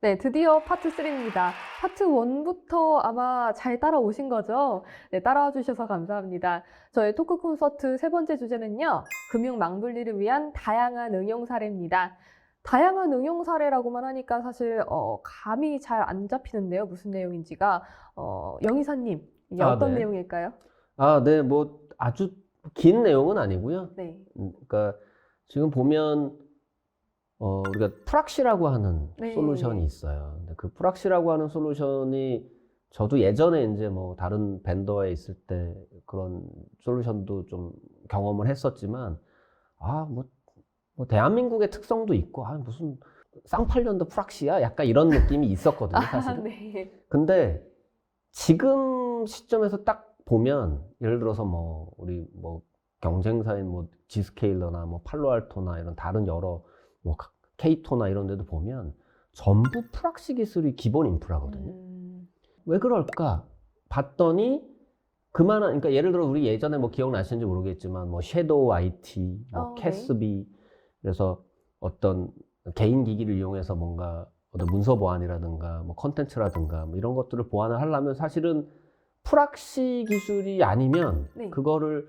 네, 드디어 파트 3입니다. 파트 1부터 아마 잘 따라오신 거죠? 네, 따라와 주셔서 감사합니다. 저희 토크 콘서트 세 번째 주제는요, 금융 망분리를 위한 다양한 응용 사례입니다. 다양한 응용 사례라고만 하니까 사실 감이 잘 안 잡히는데요. 무슨 내용인지가. 영희사님, 이게 어떤 네. 내용일까요? 네, 뭐 아주 긴 내용은 아니고요. 네. 그러니까 지금 보면 우리가 프락시라고 하는 네. 솔루션이 있어요. 근데 그 프락시라고 하는 솔루션이 저도 예전에 이제 뭐 다른 벤더에 있을 때 그런 솔루션도 좀 경험을 했었지만, 뭐 대한민국의 특성도 있고, 무슨 쌍팔년도 프락시야? 약간 이런 느낌이 있었거든요, 사실은. 네. 근데 지금 시점에서 딱 보면, 예를 들어서 뭐 우리 뭐 경쟁사인 뭐 지스케일러나 뭐 팔로알토나 이런 다른 여러 뭐 케이토나 이런 데도 보면 전부 프락시 기술이 기본 인프라거든요. 왜 그럴까 봤더니 그러니까 예를 들어 우리 예전에 뭐 기억나시는지 모르겠지만 뭐 섀도우 IT, 뭐 네. 캐스비, 그래서 어떤 개인 기기를 이용해서 뭔가 어떤 문서 보안이라든가 뭐 컨텐츠라든가 뭐 이런 것들을 보완을 하려면 사실은 프락시 기술이 아니면 네. 그거를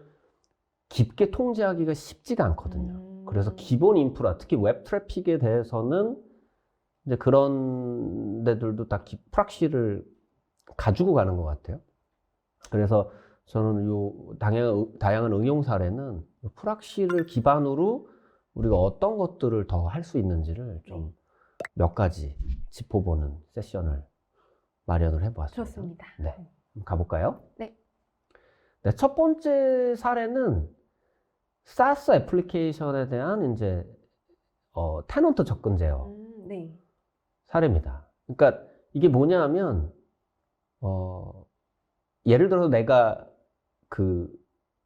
깊게 통제하기가 쉽지가 않거든요. 그래서 기본 인프라, 특히 웹 트래픽에 대해서는 이제 그런 데들도 다 프락시를 가지고 가는 것 같아요. 그래서 저는 요 다양한 응용 사례는 프락시를 기반으로 우리가 어떤 것들을 더 할 수 있는지를 좀 몇 가지 짚어보는 세션을 마련을 해보았습니다. 좋습니다. 네, 가볼까요? 네. 네, 첫 번째 사례는 SaaS 애플리케이션에 대한 이제 테넌트 접근 제어 네. 사례입니다. 그러니까 이게 뭐냐면 예를 들어서 내가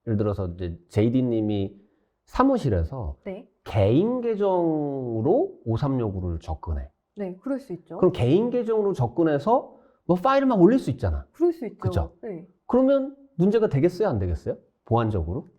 예를 들어서 이제 JD님이 사무실에서 네. 개인 계정으로 53 요구를 접근해. 네, 그럴 수 있죠. 그럼 개인 계정으로 접근해서 뭐 파일을 막 올릴 수 있잖아. 그럴 수 있죠. 그죠? 네. 그러면 문제가 되겠어요? 안 되겠어요? 보안적으로?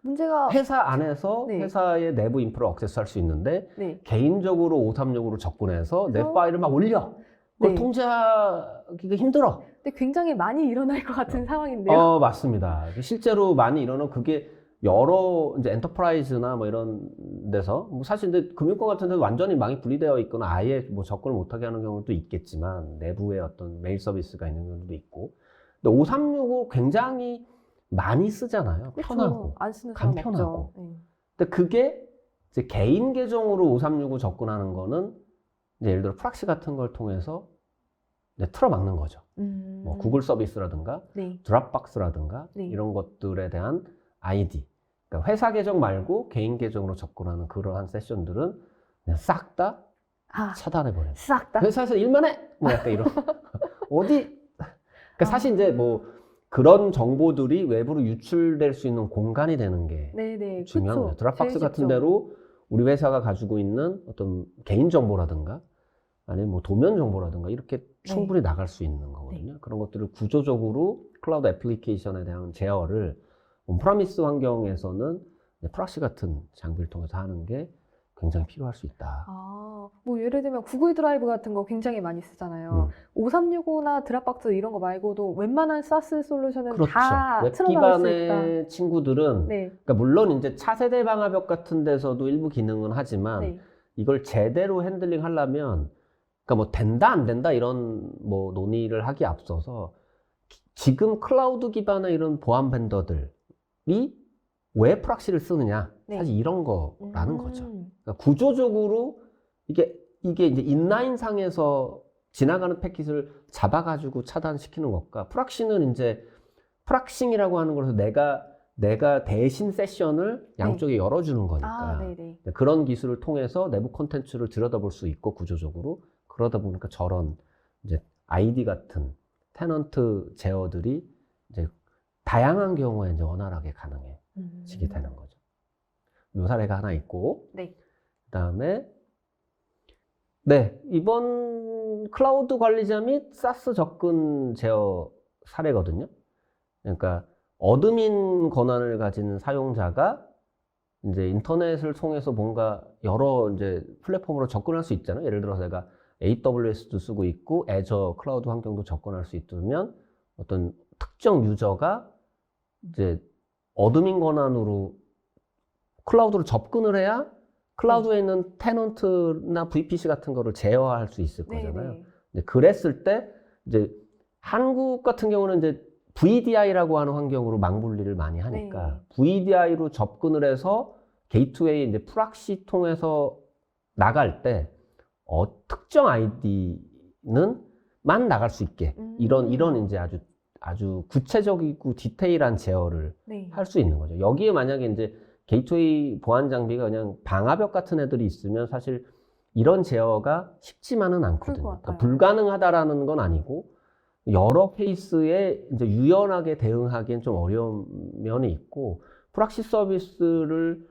문제가 회사 안에서 네. 회사의 내부 인프라 액세스할 수 있는데 네. 개인적으로 5365로 접근해서 내 파일을 막 올려. 그걸 네. 통제하기가 힘들어. 근데 굉장히 많이 일어날 것 같은 상황인데요. 맞습니다. 실제로 많이 일어나는 그게 여러 이제 엔터프라이즈나 뭐 이런 데서 뭐 사실 근데 금융권 같은 데도 완전히 망이 분리되어 있거나 아예 뭐 접근을 못하게 하는 경우도 있겠지만 내부에 어떤 메일 서비스가 있는 경우도 있고. 근데 5365 굉장히 많이 쓰잖아요. 그렇죠. 편하고 안 쓰는 사람 간편하고. 없죠. 네. 근데 그게 이제 개인 계정으로 5365 접근하는 거는 이제 예를 들어 프락시 같은 걸 통해서 이제 틀어막는 거죠. 뭐 구글 서비스라든가 네. 드랍박스라든가 네. 이런 것들에 대한 아이디, 그러니까 회사 계정 말고 개인 계정으로 접근하는 그러한 세션들은 그냥 싹 다 차단해버려요. 싹 다. 회사에서 일만 해! 뭐 약간 이런. 그러니까 사실 이제 뭐 그런 정보들이 외부로 유출될 수 있는 공간이 되는 게 네네. 중요한 거예요. 드랍박스 제일 같은 쉽죠. 데로 우리 회사가 가지고 있는 어떤 개인 정보라든가 아니면 뭐 도면 정보라든가 이렇게 충분히 나갈 수 있는 거거든요. 그런 것들을 구조적으로 클라우드 애플리케이션에 대한 제어를 온프라미스 환경에서는 프락시 같은 장비를 통해서 하는 게 굉장히 필요할 수 있다. 뭐 예를 들면 구글 드라이브 같은 거 굉장히 많이 쓰잖아요. 5365나 드랍박스 이런 거 말고도 웬만한 SaaS 솔루션은 그렇죠. 다 웹 틀어막을 수 있다. 기반의 친구들은 네. 그러니까 물론 이제 차세대 방화벽 같은 데서도 일부 기능은 하지만 네. 이걸 제대로 핸들링 하려면 그러니까 뭐 된다 안 된다 이런 뭐 논의를 하기 앞서서 지금 클라우드 기반의 이런 보안 벤더들이 왜 프락시를 쓰느냐 사실 이런 거라는 거죠. 그러니까 구조적으로 이게 이제 인라인 상에서 지나가는 패킷을 잡아가지고 차단시키는 것과 프락시는 이제 프락싱이라고 하는 거라서 내가 대신 세션을 양쪽에 열어주는 거니까 그런 기술을 통해서 내부 콘텐츠를 들여다볼 수 있고 구조적으로 그러다 보니까 저런 이제 아이디 같은 테넌트 제어들이 이제 다양한 경우에 이제 원활하게 가능해지게 되는 거죠. 요 사례가 하나 있고, 그다음에 이번 클라우드 관리자 및 사스 접근 제어 사례거든요. 그러니까 어드민 권한을 가진 사용자가 이제 인터넷을 통해서 뭔가 여러 이제 플랫폼으로 접근할 수 있잖아요. 예를 들어서 내가 AWS도 쓰고 있고 애저 클라우드 환경도 접근할 수 있으면 어떤 특정 유저가 이제 어드민 권한으로 클라우드로 접근을 해야 클라우드에 있는 테넌트나 VPC 같은 거를 제어할 수 있을 거잖아요. 네네. 근데 그랬을 때 이제 한국 같은 경우는 이제 VDI라고 하는 환경으로 망분리를 많이 하니까 VDI로 접근을 해서 게이트웨이 이제 프락시 통해서 나갈 때 특정 아이디는 만 나갈 수 있게 이런 이제 아주 구체적이고 디테일한 제어를 네. 할 수 있는 거죠. 여기에 만약에 이제 게이트웨이 보안 장비가 그냥 방화벽 같은 애들이 있으면 사실 이런 제어가 쉽지만은 않거든요. 그럴 것 그러니까 같아요. 불가능하다라는 건 아니고 여러 케이스에 이제 유연하게 대응하기엔 좀 어려운 면이 있고 프락시 서비스를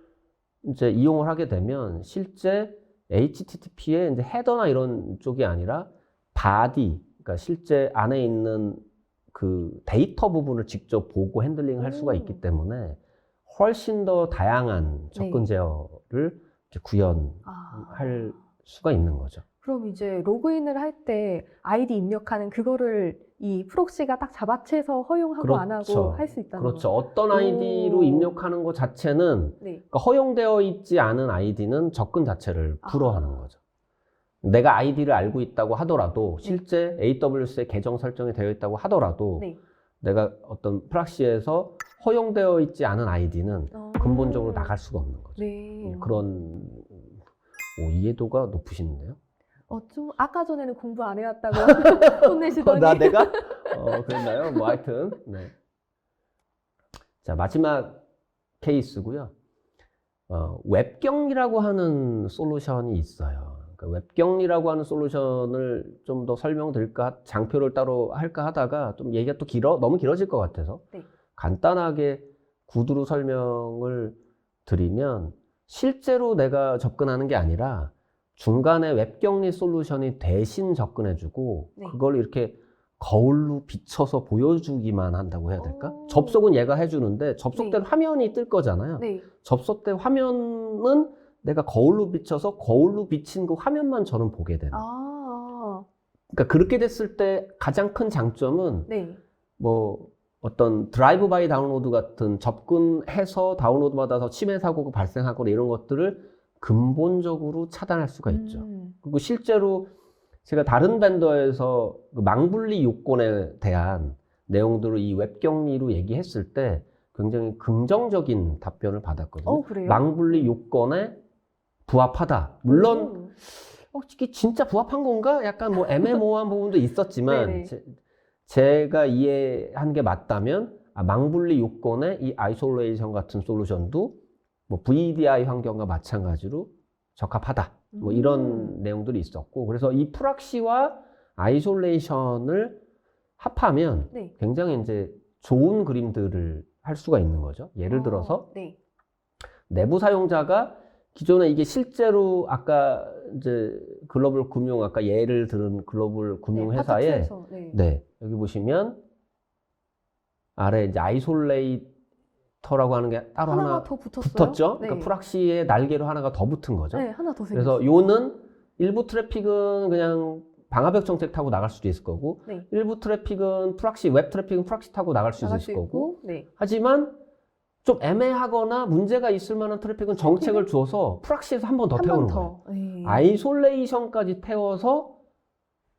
이제 이용을 하게 되면 실제 HTTP의 이제 헤더나 이런 쪽이 아니라 바디, 그러니까 실제 안에 있는 그 데이터 부분을 직접 보고 핸들링을 할 수가 있기 때문에 훨씬 더 다양한 접근 제어를 이제 구현할 수가 있는 거죠. 그럼 이제 로그인을 할 때 아이디 입력하는 그거를 이 프록시가 딱 잡아채서 허용하고 안 하고 할 수 있다는 그렇죠. 거죠. 어떤 아이디로 입력하는 것 자체는 그러니까 허용되어 있지 않은 아이디는 접근 자체를 불허하는 거죠. 내가 아이디를 알고 있다고 하더라도 실제 AWS에 계정 설정이 되어 있다고 하더라도 내가 어떤 프락시에서 허용되어 있지 않은 아이디는 근본적으로 나갈 수가 없는 거죠. 그런 이해도가 높으시는데요? 좀 아까 전에는 공부 안 해왔다고 혼내시더니 내가? 그랬나요? 뭐 하여튼 자, 마지막 케이스고요. 웹경리라고 하는 솔루션이 있어요. 그러니까 웹경리라고 하는 솔루션을 좀 더 설명드릴까, 장표를 따로 할까 하다가 좀 얘기가 또 너무 길어질 것 같아서 간단하게 구두로 설명을 드리면 실제로 내가 접근하는 게 아니라 중간에 웹경리 솔루션이 대신 접근해주고 그걸 이렇게 거울로 비춰서 보여주기만 한다고 해야 될까? 접속은 얘가 해주는데 접속된 화면이 뜰 거잖아요. 접속된 화면은 내가 거울로 비춰서 거울로 비친 그 화면만 저는 보게 되는. 그러니까 그렇게 됐을 때 가장 큰 장점은 뭐 어떤 드라이브 바이 다운로드 같은 접근해서 다운로드 받아서 침해 사고가 발생하거나 이런 것들을 근본적으로 차단할 수가 있죠. 그리고 실제로 제가 다른 벤더에서 그 망분리 요건에 대한 내용들을 이 웹경리로 얘기했을 때 굉장히 긍정적인 답변을 받았거든요. 그래요? 망분리 요건에 부합하다. 물론 이게 진짜 부합한 건가? 약간 뭐 애매모호한 부분도 있었지만 제가 이해한 게 맞다면 망분리 요건에 이 아이솔레이션 같은 솔루션도 뭐 VDI 환경과 마찬가지로 적합하다. 뭐 이런 내용들이 있었고 그래서 이 프락시와 아이솔레이션을 합하면 굉장히 이제 좋은 그림들을 할 수가 있는 거죠. 예를 들어서 내부 사용자가 기존에 이게 실제로 아까 이제 글로벌 금융 아까 예를 들은 글로벌 금융 회사에 여기 보시면 아래 이제 아이솔레이터라고 하는 게 따로 하나 더 붙었죠. 그러니까 프락시의 날개로 하나가 더 붙은 거죠. 하나 더 생겼어요. 그래서 요는 일부 트래픽은 그냥 방화벽 정책 타고 나갈 수도 있을 거고 일부 트래픽은 프락시 웹 트래픽은 프락시 타고 나갈 수 있을 거고 하지만 좀 애매하거나 문제가 있을 만한 트래픽은 정책을 줘서 프락시에서 한 번 더 태우는 거예요. 아이솔레이션까지 태워서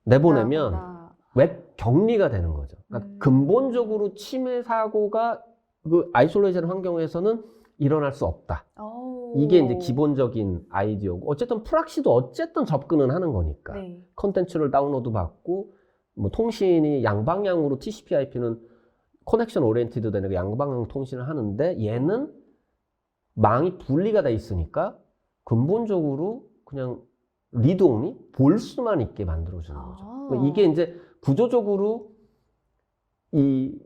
내보내면 웹 격리가 되는 거죠. 그러니까 근본적으로 침해 사고가 그 아이솔레이션 환경에서는 일어날 수 없다. 이게 이제 기본적인 아이디어고 어쨌든 프락시도 어쨌든 접근은 하는 거니까 컨텐츠를 다운로드 받고 뭐 통신이 양방향으로 TCP/IP는 커넥션 오리엔티드 되는 양방향 통신을 하는데 얘는 망이 분리가 돼 있으니까 근본적으로 그냥 리드 온리 볼 수만 있게 만들어주는 거죠. 그러니까 이게 이제 구조적으로 이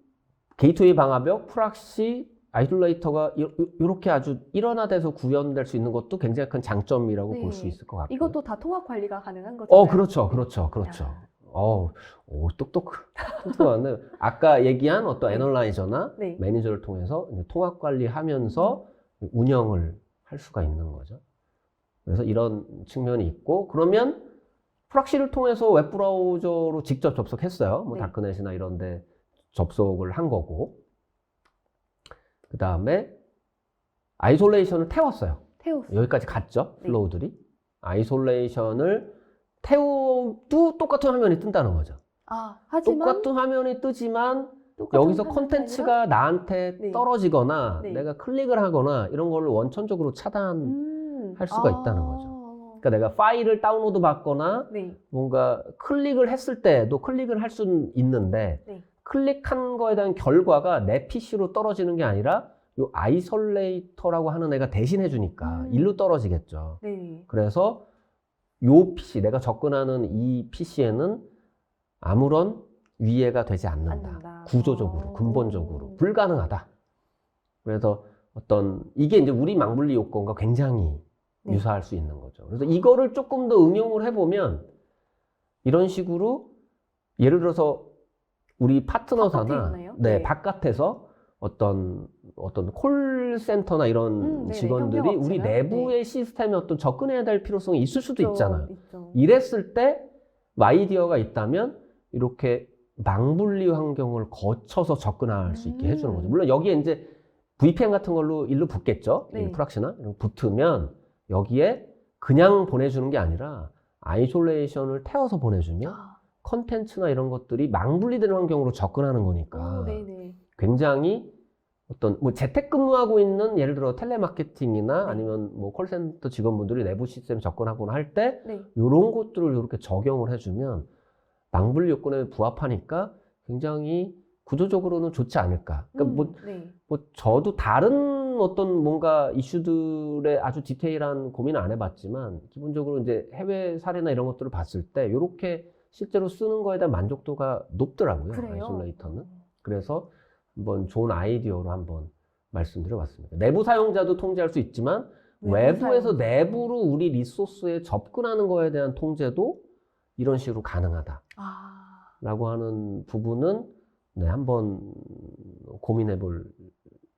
게이트웨이 방화벽, 프락시, 아이솔레이터가 이렇게 아주 일원화돼서 구현될 수 있는 것도 굉장히 큰 장점이라고 볼 수 있을 것 같고요. 이것도 다 통합 관리가 가능한 거죠? 그렇죠. 똑똑하네. 아까 얘기한 어떤 네. 애널라이저나 네. 매니저를 통해서 이제 통합 관리하면서 운영을 할 수가 있는 거죠. 그래서 이런 측면이 있고, 그러면 프락시를 통해서 웹브라우저로 직접 접속했어요. 뭐 네. 다크넷이나 이런 데 접속을 한 거고, 그 다음에 아이솔레이션을 태웠어요. 태웠어요. 여기까지 갔죠, 네. 플로우들이. 아이솔레이션을 태워도 똑같은 화면이 뜬다는 거죠. 하지만 똑같은 화면이 뜨지만 똑같은 여기서 화면이 콘텐츠가 나한테 네. 떨어지거나 네. 내가 클릭을 하거나 이런 걸 원천적으로 차단할 수가 있다는 거죠. 그러니까 내가 파일을 다운로드 받거나 네. 뭔가 클릭을 했을 때도 클릭을 할 수는 있는데 네. 클릭한 거에 대한 결과가 내 PC로 떨어지는 게 아니라 요 아이솔레이터라고 하는 애가 대신해 주니까 일로 떨어지겠죠. 네. 그래서 요 PC, 내가 접근하는 이 PC에는 아무런 위해가 되지 않는다. 구조적으로, 근본적으로 불가능하다. 그래서 이게 이제 우리 망분리 요건과 굉장히 네. 유사할 수 있는 거죠. 그래서 이거를 조금 더 응용을 해보면 이런 식으로 예를 들어서 우리 파트너사나 바깥에 있나요? 네, 네. 바깥에서 어떤 콜센터나 이런 네네, 직원들이 우리 협력업체나? 내부의 시스템에 어떤 접근해야 될 필요성이 있을 수도 있죠. 있잖아요. 있죠. 이랬을 때 아이디어가 있다면 이렇게 망분리 환경을 거쳐서 접근할 수 있게 해주는 거죠. 물론 여기에 이제 VPN 같은 걸로 일로 붙겠죠. 네. 프락시나 이런 거 붙으면 여기에 그냥 보내주는 게 아니라 아이솔레이션을 태워서 보내주면 컨텐츠나 이런 것들이 망분리되는 환경으로 접근하는 거니까 네네. 굉장히 뭐 재택근무하고 있는 예를 들어 텔레마케팅이나 네. 아니면 뭐 콜센터 직원분들이 내부 시스템 접근하거나 할 때 네. 이런 것들을 이렇게 적용을 해주면 망분리 요건에 부합하니까 굉장히 구조적으로는 좋지 않을까. 그러니까 네. 저도 다른 어떤 뭔가 이슈들의 아주 디테일한 고민은 안 해봤지만 기본적으로 이제 해외 사례나 이런 것들을 봤을 때 이렇게 실제로 쓰는 거에 대한 만족도가 높더라고요. 그래요? 아이솔레이터는. 그래서 한번 좋은 아이디어로 한번 말씀드려봤습니다. 내부 사용자도 통제할 수 있지만 외부에서 사용자. 내부로 우리 리소스에 접근하는 거에 대한 통제도 이런 식으로 가능하다라고 하는 부분은 네, 한번 고민해 볼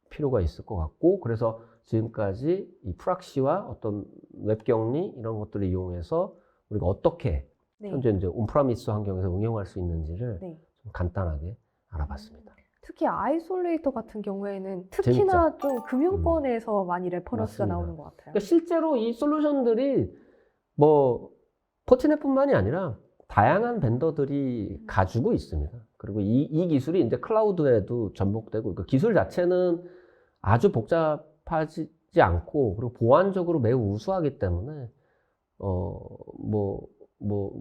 필요가 있을 것 같고, 그래서 지금까지 이 프락시와 어떤 웹격리 이런 것들을 이용해서 우리가 어떻게 네. 현재 이제 온프라미스 환경에서 응용할 수 있는지를 네. 좀 간단하게 알아봤습니다. 특히 아이솔레이터 같은 경우에는 특히나 좀 금융권에서 많이 레퍼런스가 맞습니다. 나오는 것 같아요. 그러니까 실제로 이 솔루션들이 뭐 포티넷뿐만이 아니라 다양한 벤더들이 가지고 있습니다. 그리고 이 기술이 이제 클라우드에도 접목되고, 그러니까 기술 자체는 아주 복잡하지 않고, 그리고 보안적으로 매우 우수하기 때문에,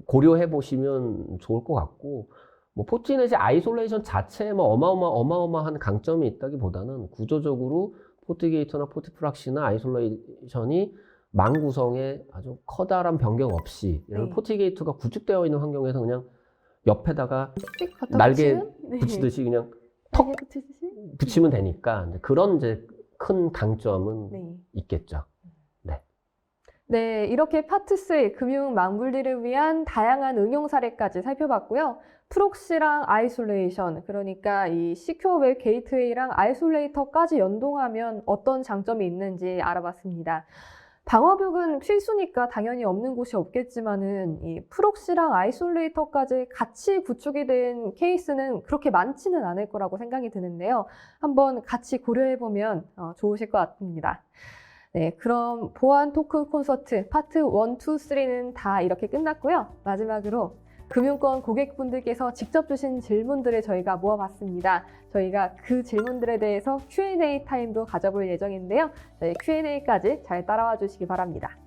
고려해 보시면 좋을 것 같고, 뭐 포티넷의 아이솔레이션 자체에 뭐 어마어마한 강점이 있다기보다는 구조적으로 포티게이트나 포티프락시나 아이솔레이션이 망 구성에 아주 커다란 변경 없이 이런 네. 포티게이트가 구축되어 있는 환경에서 그냥 옆에다가 띡 갖다 날개 붙이면? 붙이듯이 그냥 턱 날개 붙이듯이? 붙이면 되니까 이제 그런 이제 큰 강점은 네. 있겠죠. 네, 이렇게 파트 3 금융 망분리를 위한 다양한 응용 사례까지 살펴봤고요. 프록시랑 아이솔레이션, 그러니까 이 시큐어 웹 게이트웨이랑 아이솔레이터까지 연동하면 어떤 장점이 있는지 알아봤습니다. 방어벽은 필수니까 당연히 없는 곳이 없겠지만은 이 프록시랑 아이솔레이터까지 같이 구축이 된 케이스는 그렇게 많지는 않을 거라고 생각이 드는데요. 한번 같이 고려해보면 좋으실 것 같습니다. 네, 그럼 보안 토크 콘서트 파트 1, 2, 3는 다 이렇게 끝났고요. 마지막으로 금융권 고객분들께서 직접 주신 질문들을 저희가 모아봤습니다. 저희가 그 질문들에 대해서 Q&A 타임도 가져볼 예정인데요. 저희 Q&A까지 잘 따라와 주시기 바랍니다.